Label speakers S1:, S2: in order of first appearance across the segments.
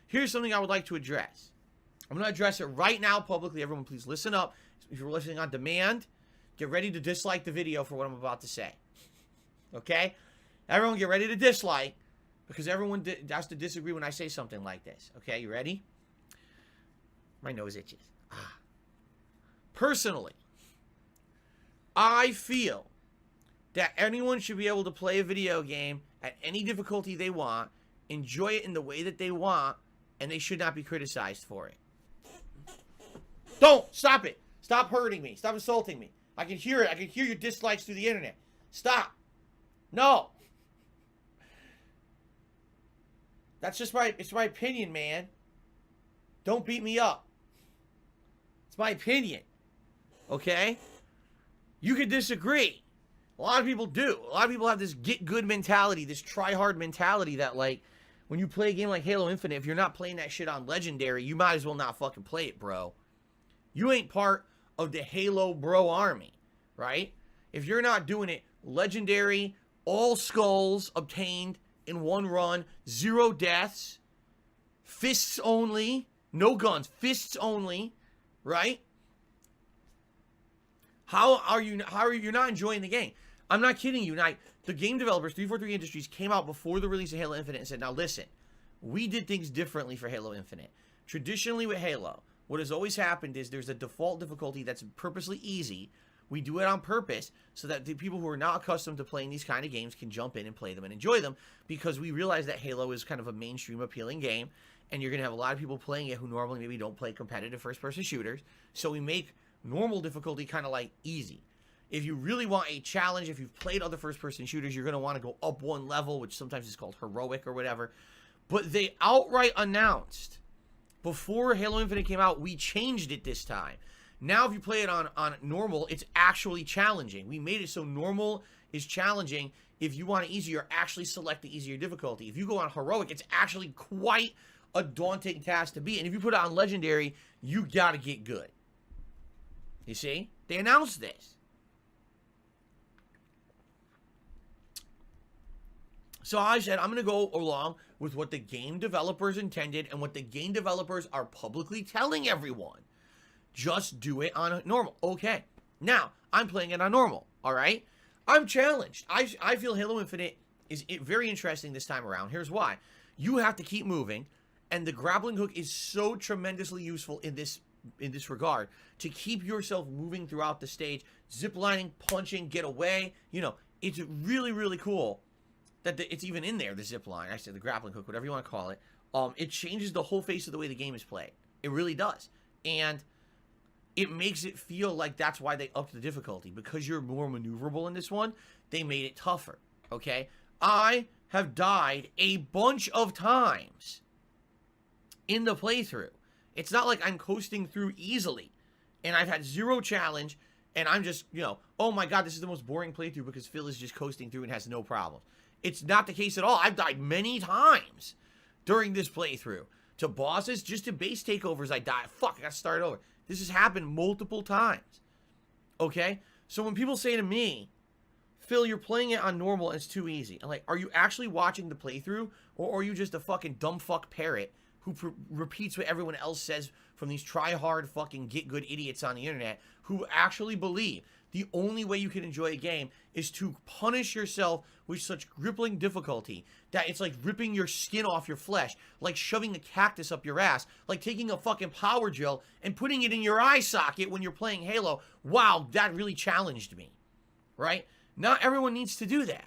S1: here's something I would like to address. I'm going to address it right now publicly. Everyone, please listen up. If you're listening on demand, get ready to dislike the video for what I'm about to say. Okay? Everyone get ready to dislike, because everyone has to disagree when I say something like this. Okay, you ready? My nose itches. Personally, I feel that anyone should be able to play a video game at any difficulty they want, enjoy it in the way that they want, and they should not be criticized for it. Don't! Stop it! Stop hurting me. Stop insulting me. I can hear it. I can hear your dislikes through the internet. Stop. No. That's just it's my opinion, man. Don't beat me up. It's my opinion. Okay? You can disagree. A lot of people do. A lot of people have this get good mentality, this try hard mentality that, like, when you play a game like Halo Infinite, if you're not playing that shit on Legendary, you might as well not fucking play it, bro. You ain't part of the Halo bro army, right? If you're not doing it Legendary, all skulls obtained in one run, 0 deaths, fists only, no guns, fists only, right? How are you not enjoying the game? I'm not kidding you. Now, the game developers, 343 Industries, came out before the release of Halo Infinite and said, now listen, we did things differently for Halo Infinite. Traditionally with Halo, what has always happened is there's a default difficulty that's purposely easy. We do it on purpose so that the people who are not accustomed to playing these kind of games can jump in and play them and enjoy them, because we realize that Halo is kind of a mainstream appealing game, and you're going to have a lot of people playing it who normally maybe don't play competitive first-person shooters. So we make normal difficulty kind of like easy. If you really want a challenge, if you've played other first-person shooters, you're going to want to go up one level, which sometimes is called heroic or whatever. But they outright announced, before Halo Infinite came out, we changed it this time. Now if you play it on normal, it's actually challenging. We made it so normal is challenging. If you want it easier, actually select the easier difficulty. If you go on heroic, it's actually quite a daunting task to beat. And if you put it on legendary, you got to get good. You see? They announced this. So I said, I'm going to go along with what the game developers intended and what the game developers are publicly telling everyone. Just do it on normal. Okay. Now, I'm playing it on normal. All right? I'm challenged. I feel Halo Infinite is very interesting this time around. Here's why. You have to keep moving, and the grappling hook is so tremendously useful in this regard to keep yourself moving throughout the stage, ziplining, punching, get away. You know, it's really, really cool that it's even in there, the zip line. I said the grappling hook, whatever you want to call it. It changes the whole face of the way the game is played. It really does. And it makes it feel like that's why they upped the difficulty. Because you're more maneuverable in this one, they made it tougher. Okay? I have died a bunch of times in the playthrough. It's not like I'm coasting through easily. And I've had 0 challenge, and I'm just, you know, oh my god, this is the most boring playthrough because Phil is just coasting through and has no problems. It's not the case at all. I've died many times during this playthrough. To bosses, just to base takeovers, I died. Fuck, I gotta start over. This has happened multiple times. Okay? So when people say to me, Phil, you're playing it on normal and it's too easy. I'm like, are you actually watching the playthrough? Or are you just a fucking dumb fuck parrot who repeats what everyone else says from these try-hard fucking get-good idiots on the internet who actually believe the only way you can enjoy a game is to punish yourself with such crippling difficulty that it's like ripping your skin off your flesh, like shoving a cactus up your ass, like taking a fucking power gel and putting it in your eye socket when you're playing Halo. Wow, that really challenged me, right? Not everyone needs to do that.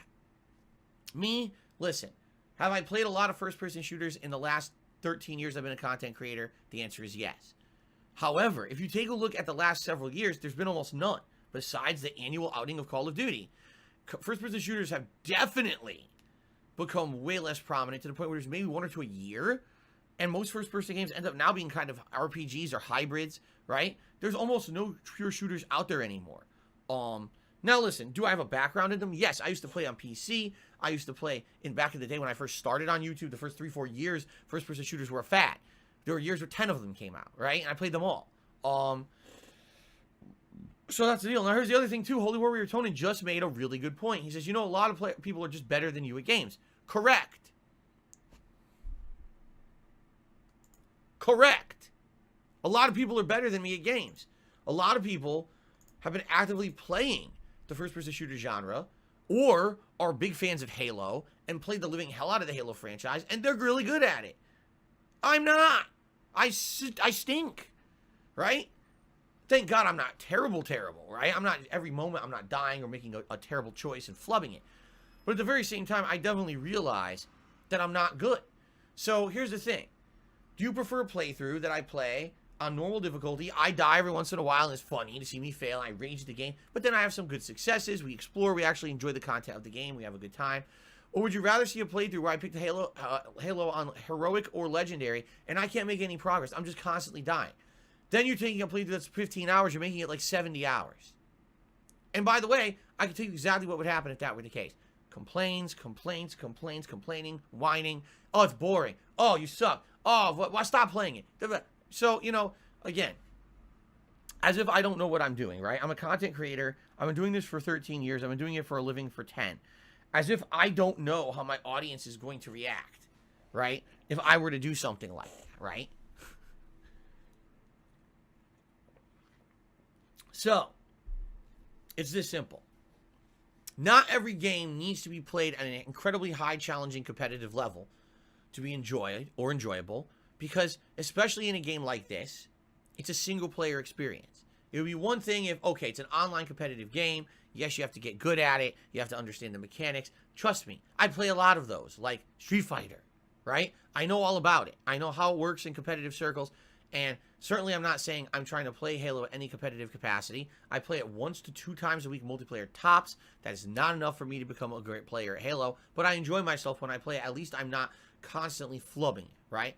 S1: Me, listen, have I played a lot of first-person shooters in the last 13 years I've been a content creator? The answer is yes. However, if you take a look at the last several years, there's been almost none besides the annual outing of Call of Duty. First-person shooters have definitely become way less prominent to the point where there's maybe 1 or 2 a year, and most first-person games end up now being kind of RPGs or hybrids, right? There's almost no pure shooters out there anymore. Now listen, do I have a background in them? Yes, I used to play on PC. I used to play back in the day when I first started on YouTube. The first 3-4 years, first-person shooters were a fad. There were years where 10 of them came out, right? And I played them all. So that's the deal. Now here's the other thing too. Holy Warrior Tony just made a really good point. He says, you know, a lot of people are just better than you at games. Correct. Correct. A lot of people are better than me at games. A lot of people have been actively playing the first-person shooter genre or are big fans of Halo and played the living hell out of the Halo franchise, and they're really good at it. I'm not. I stink, right? Thank God I'm not terrible, right? I'm not, every moment I'm not dying or making a terrible choice and flubbing it. But at the very same time, I definitely realize that I'm not good. So here's the thing. Do you prefer a playthrough that I play on normal difficulty? I die every once in a while and it's funny to see me fail. I rage the game, but then I have some good successes. We explore, we actually enjoy the content of the game. We have a good time. Or would you rather see a playthrough where I picked Halo on heroic or legendary and I can't make any progress? I'm just constantly dying. Then you're taking a playthrough that's 15 hours, you're making it like 70 hours. And by the way, I can tell you exactly what would happen if that were the case. Complaining, whining. Oh, it's boring. Oh, you suck. Oh, why stop playing it? So, you know, again, as if I don't know what I'm doing, right? I'm a content creator. I've been doing this for 13 years. I've been doing it for a living for 10. As if I don't know how my audience is going to react, right? If I were to do something like that, right? So, it's this simple. Not every game needs to be played at an incredibly high, challenging, competitive level to be enjoyed or enjoyable, because especially in a game like this, it's a single-player experience. It would be one thing if, okay, it's an online competitive game. Yes, you have to get good at it. You have to understand the mechanics. Trust me, I play a lot of those, like Street Fighter, right? I know all about it. I know how it works in competitive circles. And certainly I'm not saying I'm trying to play Halo at any competitive capacity. I play it 1 to 2 times a week, multiplayer tops. That is not enough for me to become a great player at Halo. But I enjoy myself when I play it. At least I'm not constantly flubbing, right?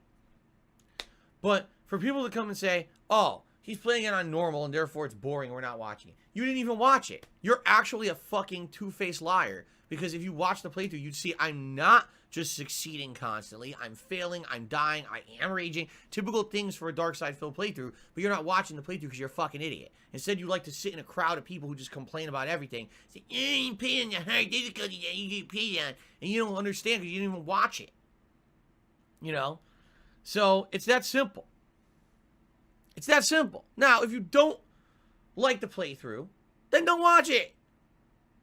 S1: But for people to come and say, oh, he's playing it on normal and therefore it's boring, we're not watching it. You didn't even watch it. You're actually a fucking two-faced liar. Because if you watch the playthrough, you'd see I'm not just succeeding constantly. I'm failing, I'm dying, I am raging. Typical things for a dark side filled playthrough, but you're not watching the playthrough because you're a fucking idiot. Instead, you like to sit in a crowd of people who just complain about everything. Say, you ain't paying the high difficulty that you get paid on, and you don't understand because you didn't even watch it. You know? So, it's that simple. It's that simple. Now, if you don't like the playthrough, then don't watch it.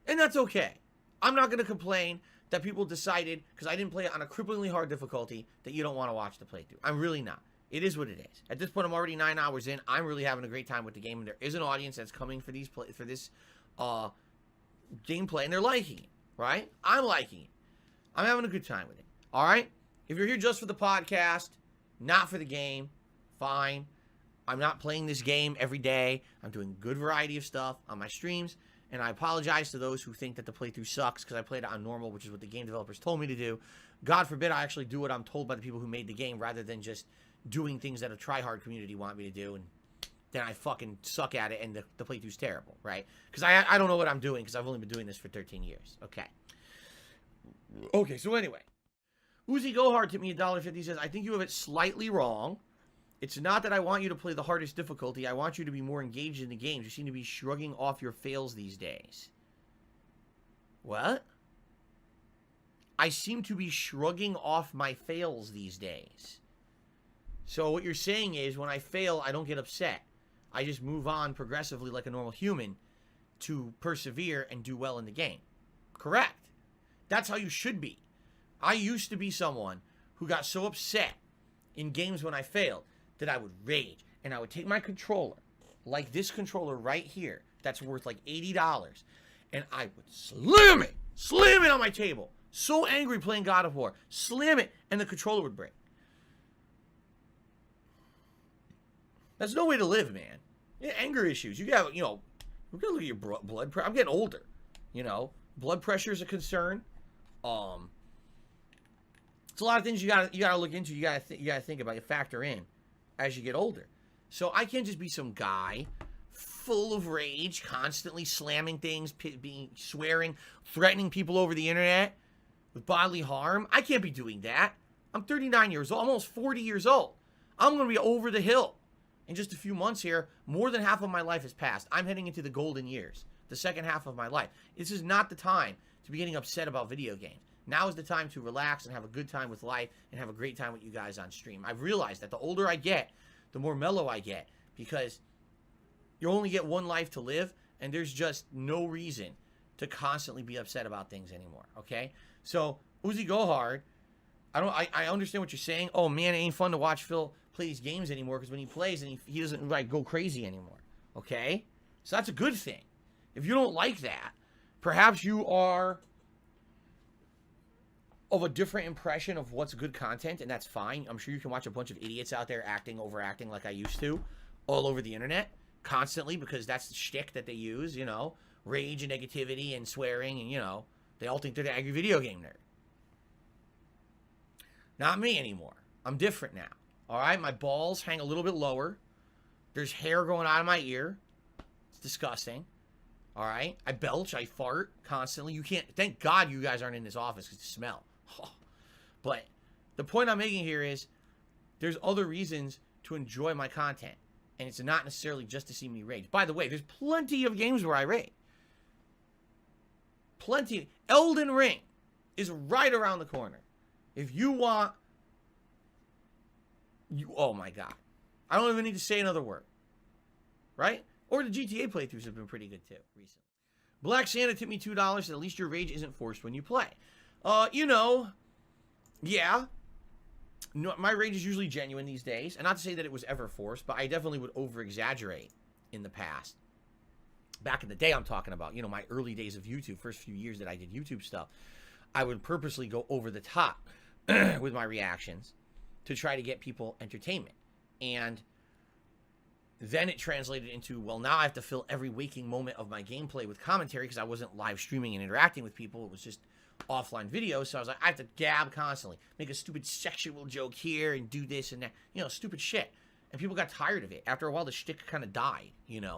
S1: And that's okay. I'm not going to complain that people decided, because I didn't play it on a cripplingly hard difficulty, that you don't want to watch the playthrough. I'm really not. It is what it is. At this point, I'm already 9 hours in. I'm really having a great time with the game, and there is an audience that's coming for this gameplay, and they're liking it, right? I'm liking it. I'm having a good time with it, all right? If you're here just for the podcast, not for the game, fine. I'm not playing this game every day. I'm doing a good variety of stuff on my streams. And I apologize to those who think that the playthrough sucks because I played it on normal, which is what the game developers told me to do. God forbid I actually do what I'm told by the people who made the game rather than just doing things that a try-hard community want me to do. And then I fucking suck at it and the playthrough's terrible, right? Because I don't know what I'm doing because I've only been doing this for 13 years. Okay, so anyway. Uzi Gohard tipped me $1.50. He says, I think you have it slightly wrong. It's not that I want you to play the hardest difficulty. I want you to be more engaged in the games. You seem to be shrugging off your fails these days. What? I seem to be shrugging off my fails these days. So what you're saying is when I fail, I don't get upset. I just move on progressively like a normal human to persevere and do well in the game. Correct. That's how you should be. I used to be someone who got so upset in games when I failed that I would rage, and I would take my controller, like this controller right here, that's worth like $80, and I would slam it on my table. So angry playing God of War, slam it, and the controller would break. That's no way to live, man. Yeah, anger issues. You got, you know, we gotta look at your blood pressure. I'm getting older, you know. Blood pressure is a concern. It's a lot of things you gotta look into. You gotta think about. You factor in as you get older. So I can't just be some guy full of rage, constantly slamming things, swearing, threatening people over the internet with bodily harm. I can't be doing that. I'm 39 years old, almost 40 years old. I'm going to be over the hill in just a few months here. More than half of my life has passed. I'm heading into the golden years, the second half of my life. This is not the time to be getting upset about video games. Now is the time to relax and have a good time with life and have a great time with you guys on stream. I've realized that the older I get, the more mellow I get, because you only get one life to live, and there's just no reason to constantly be upset about things anymore, okay? So, Uzi Go Hard, I understand what you're saying. Oh, man, it ain't fun to watch Phil play these games anymore, because when he plays, and he doesn't, like, go crazy anymore, okay? So that's a good thing. If you don't like that, perhaps you are of a different impression of what's good content, and that's fine. I'm sure you can watch a bunch of idiots out there overacting like I used to, all over the internet, constantly, because that's the shtick that they use, you know, rage and negativity and swearing, and, you know, they all think they're the angry video game nerd. Not me anymore. I'm different now, all right? My balls hang a little bit lower. There's hair growing out of my ear. It's disgusting. All right? I belch. I fart constantly. You can't... Thank God you guys aren't in this office because you smell. But the point I'm making here is there's other reasons to enjoy my content. And it's not necessarily just to see me rage. By the way, there's plenty of games where I rage. Plenty. Elden Ring is right around the corner. If you want... Oh my God. I don't even need to say another word. Right? Or the GTA playthroughs have been pretty good too recently. Black Santa tipped me $2, and at least your rage isn't forced when you play. You know, yeah. No, my rage is usually genuine these days. And not to say that it was ever forced, but I definitely would over-exaggerate in the past. Back in the day I'm talking about, you know, my early days of YouTube, first few years that I did YouTube stuff, I would purposely go over the top with my reactions to try to get people entertainment. And then it translated into, well, now I have to fill every waking moment of my gameplay with commentary because I wasn't live streaming and interacting with people. It was just offline videos. So I was like, I have to gab constantly, make a stupid sexual joke here and do this and that, you know, stupid shit. And people got tired of it. After a while, the shtick kind of died, you know.